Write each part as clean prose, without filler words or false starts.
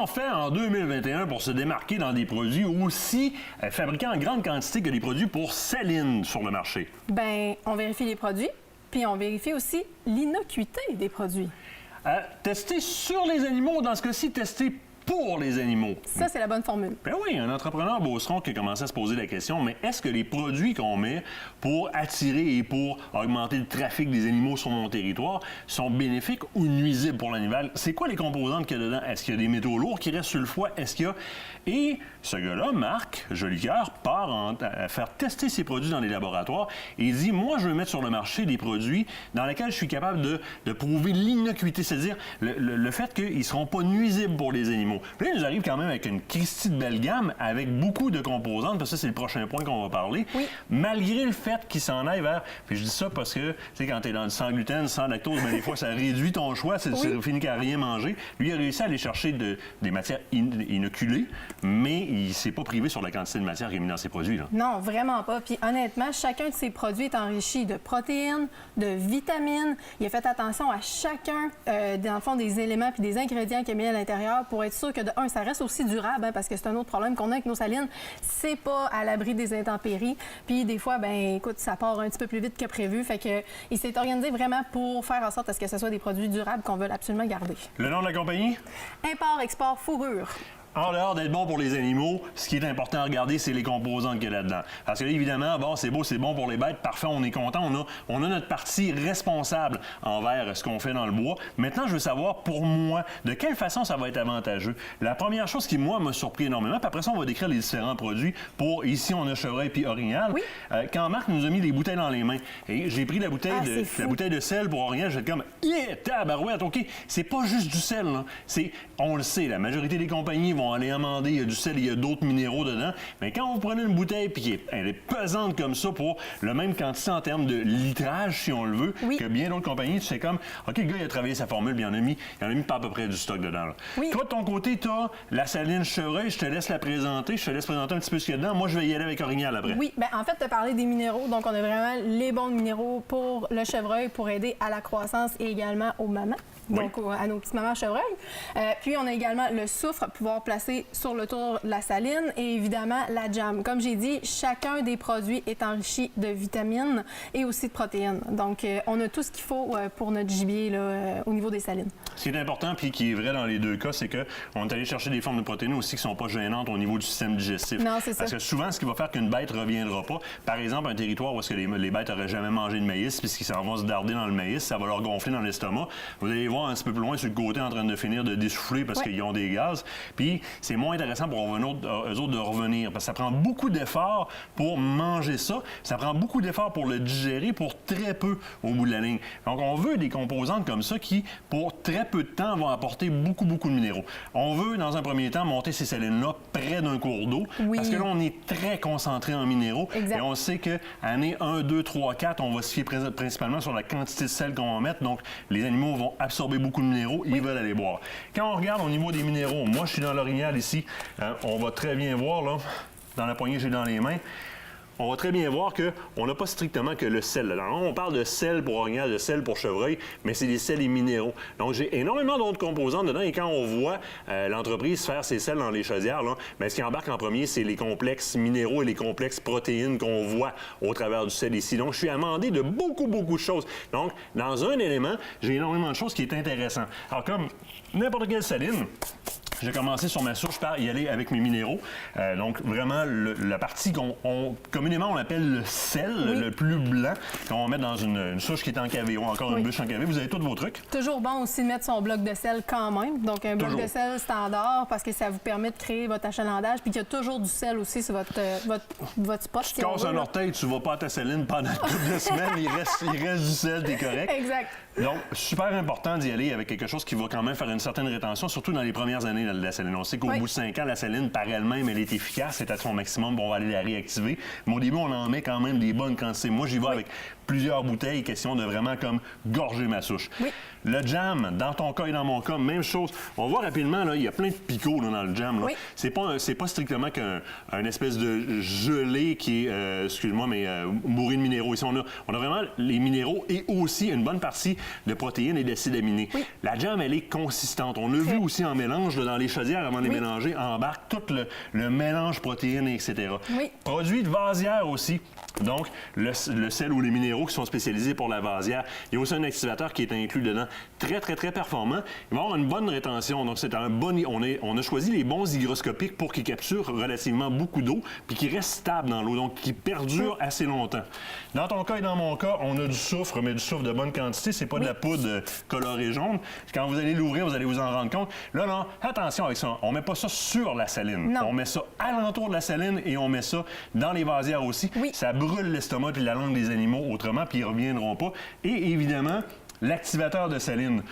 Comment on fait en 2021 pour se démarquer dans des produits aussi fabriqués en grande quantité que des produits pour saline sur le marché? Bien, on vérifie les produits, puis on vérifie aussi l'innocuité des produits. Tester sur les animaux, dans ce cas-ci, tester pour les animaux. Ça, c'est la bonne formule. Ben oui, un entrepreneur beauceron qui a commencé à se poser la question, mais est-ce que les produits qu'on met pour attirer et pour augmenter le trafic des animaux sur mon territoire sont bénéfiques ou nuisibles pour l'animal? C'est quoi les composantes qu'il y a dedans? Est-ce qu'il y a des métaux lourds qui restent sur le foie? Est-ce qu'il y a... Et ce gars-là, Marc Jolicoeur, part à faire tester ses produits dans les laboratoires et il dit, moi, je veux mettre sur le marché des produits dans lesquels je suis capable de prouver l'innocuité, c'est-à-dire le fait qu'ils ne seront pas nuisibles pour les animaux. Puis là, il nous arrive quand même avec une Christie de belle gamme, avec beaucoup de composantes, parce que ça, c'est le prochain point qu'on va parler. Oui. Malgré le fait qu'il s'en aille vers... Puis je dis ça parce que, tu sais, quand tu es dans le sans gluten, sans lactose, bien, des fois, ça réduit ton choix, c'est fini qu'à rien manger. Lui, il a réussi à aller chercher des matières inoculées, mais il ne s'est pas privé sur la quantité de matière qu'il a mis dans ses produits, là. Non, vraiment pas. Puis honnêtement, chacun de ces produits est enrichi de protéines, de vitamines. Il a fait attention à chacun, dans le fond, des éléments puis des ingrédients qu'il a mis à l'intérieur pour être sûr que, de un, ça reste aussi durable, hein, parce que c'est un autre problème qu'on a avec nos salines. C'est pas à l'abri des intempéries. Puis des fois, ben écoute, ça part un petit peu plus vite que prévu. Fait que il s'est organisé vraiment pour faire en sorte à ce que ce soit des produits durables qu'on veut absolument garder. Le nom de la compagnie? Import, export, fourrure. En dehors d'être bon pour les animaux, ce qui est important à regarder, c'est les composantes qu'il y a là-dedans. Parce que là, évidemment, bon, c'est beau, c'est bon pour les bêtes, parfait, on est content, on a notre partie responsable envers ce qu'on fait dans le bois. Maintenant, je veux savoir, pour moi, de quelle façon ça va être avantageux. La première chose qui, moi, m'a surpris énormément, puis après ça, on va décrire les différents produits. Pour, ici, on a chevreuil puis orignal. Oui. Quand Marc nous a mis les bouteilles dans les mains, et j'ai pris la bouteille de sel pour orignal, j'étais comme, tabarouette, OK, c'est pas juste du sel, là. On le sait, la majorité des compagnies vont aller amender, il y a du sel, il y a d'autres minéraux dedans. Mais quand vous prenez une bouteille puis elle est pesante comme ça pour le même quantité en termes de litrage, si on le veut, que bien d'autres compagnies, tu sais comme, OK, le gars, il a travaillé sa formule, puis il en a mis pas à peu près du stock dedans. Là. Oui. Toi, de ton côté, tu as la saline chevreuil, je te laisse la présenter, je te laisse présenter un petit peu ce qu'il y a dedans. Moi, je vais y aller avec orignal après. Oui, bien, en fait, tu as parlé des minéraux. Donc, on a vraiment les bons minéraux pour le chevreuil pour aider à la croissance et également aux mamans. Donc, à nos petites mamans chevreuils. Puis, on a également le soufre, pouvoir placer sur le tour de la saline et évidemment la jam. Comme j'ai dit, chacun des produits est enrichi de vitamines et aussi de protéines. Donc, on a tout ce qu'il faut pour notre gibier là, au niveau des salines. Ce qui est important, puis qui est vrai dans les deux cas, c'est qu'on est allé chercher des formes de protéines aussi qui ne sont pas gênantes au niveau du système digestif. Non, c'est ça. Parce que souvent, ce qui va faire qu'une bête ne reviendra pas, par exemple, un territoire où est-ce que les bêtes n'auraient jamais mangé de maïs, puisqu'ils s'en vont se darder dans le maïs, ça va leur gonfler dans l'estomac. Vous allez voir un petit peu plus loin sur le côté en train de finir de dessouffler parce qu'ils ont des gaz. Puis, c'est moins intéressant pour eux autres de revenir, parce que ça prend beaucoup d'efforts pour manger ça. Ça prend beaucoup d'efforts pour le digérer pour très peu au bout de la ligne. Donc, on veut des composantes comme ça qui, pour très peu de temps, vont apporter beaucoup de minéraux. On veut, dans un premier temps, monter ces salines-là près d'un cours d'eau, parce que là, on est très concentré en minéraux. Exact. Et on sait que année 1, 2, 3, 4, on va se fier principalement sur la quantité de sel qu'on va mettre. Donc, les animaux vont absorber beaucoup de minéraux, ils veulent aller boire. Quand on regarde au niveau des minéraux, moi, je suis dans l'orignal ici, hein, on va très bien voir, là, dans la poignée que j'ai dans les mains, on va très bien voir qu'on n'a pas strictement que le sel. Là. On parle de sel pour orignal, de sel pour chevreuil, mais c'est des sels et minéraux. Donc, j'ai énormément d'autres composantes dedans. Et quand on voit l'entreprise faire ses sels dans les chaudières, là, bien, ce qui embarque en premier, c'est les complexes minéraux et les complexes protéines qu'on voit au travers du sel ici. Donc, je suis amendé de beaucoup de choses. Donc, dans un élément, j'ai énormément de choses qui est intéressant. Alors, comme n'importe quelle saline, j'ai commencé sur ma souche par y aller avec mes minéraux. Donc, vraiment, la partie communément, on appelle le sel, le plus blanc, qu'on va mettre dans une souche qui est encavée ou encore une bûche encavée. Vous avez tous vos trucs. Toujours bon aussi de mettre son bloc de sel quand même. Donc, un bloc de sel standard parce que ça vous permet de créer votre achalandage. Puis, il y a toujours du sel aussi sur votre spot. Tu casses un orteil, tu vas pas à ta saline pendant toute la semaine. Il reste du sel, t'es correct. Exact. Donc, super important d'y aller avec quelque chose qui va quand même faire une certaine rétention, surtout dans les premières années de la saline. On sait qu'au bout de 5 ans, la saline, par elle-même, elle est efficace, c'est à son maximum, on va aller la réactiver. Mais au début, on en met quand même des bonnes quantités. Moi, j'y vais avec plusieurs bouteilles, question de vraiment comme gorger ma souche. Oui. Le jam, dans ton cas et dans mon cas, même chose. On voit rapidement, là, il y a plein de picots là, dans le jam. Là. Oui. C'est pas strictement qu'un espèce de gelée qui est, excuse-moi, mais bourré de minéraux. Ici, on a vraiment les minéraux et aussi une bonne partie de protéines et d'acides aminés. Oui. La jam, elle est consistante. On l'a vu aussi en mélange là, dans les chaudières, avant de les Oui. mélanger, embarque tout le mélange protéines, etc. Oui. Produits de vasière aussi. Donc, le sel ou les minéraux qui sont spécialisés pour la vasière. Il y a aussi un activateur qui est inclus dedans. Très, très, très performant. Il va avoir une bonne rétention. Donc, c'est un bon... On a choisi les bons hygroscopiques pour qu'ils capturent relativement beaucoup d'eau puis qu'ils restent stables dans l'eau, donc qui perdurent assez longtemps. Dans ton cas et dans mon cas, on a du soufre, mais du soufre de bonne quantité. C'est pas de la poudre colorée jaune. Quand vous allez l'ouvrir, vous allez vous en rendre compte. Là, non, attention avec ça. On met pas ça sur la saline. Non. On met ça alentour de la saline et on met ça dans les vasières aussi. Oui. Ça brûle l'estomac et la langue des animaux autrement, puis ils ne reviendront pas. Et évidemment, l'activateur de saline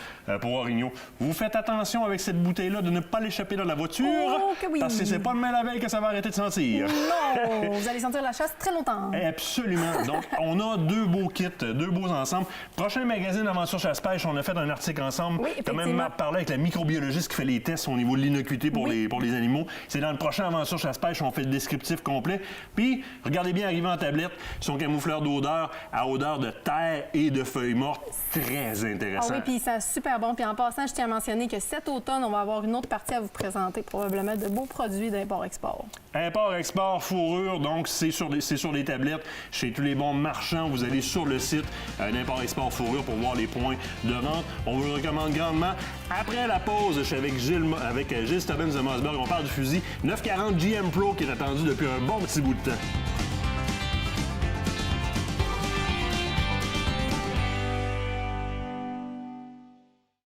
pour Orignaux. Vous faites attention avec cette bouteille-là de ne pas l'échapper dans la voiture. Oh, que oui. Parce que c'est pas demain la veille que ça va arrêter de sentir. Non! Vous allez sentir la chasse très longtemps. Absolument. Donc, on a deux beaux kits, deux beaux ensembles. Prochain magazine Aventure Chasse-Pêche, on a fait un article ensemble. Oui, Quand même effectivement. parlé avec la microbiologiste qui fait les tests au niveau de l'innocuité pour les animaux. C'est dans le prochain Aventure Chasse-Pêche, on fait le descriptif complet. Puis, regardez bien arriver en tablette, son camoufleur d'odeur à odeur de terre et de feuilles mortes. Très intéressant. Ah oui, puis c'est super bon. Puis en passant, je tiens à mentionner que cet automne, on va avoir une autre partie à vous présenter, probablement de beaux produits d'import-export. Import-export fourrure, donc c'est sur des tablettes. Chez tous les bons marchands, vous allez sur le site d'import-export fourrure pour voir les points de vente. On vous le recommande grandement. Après la pause, je suis avec Gilles Stubbins de Mossberg. On parle du fusil 940 GM Pro qui est attendu depuis un bon petit bout de temps.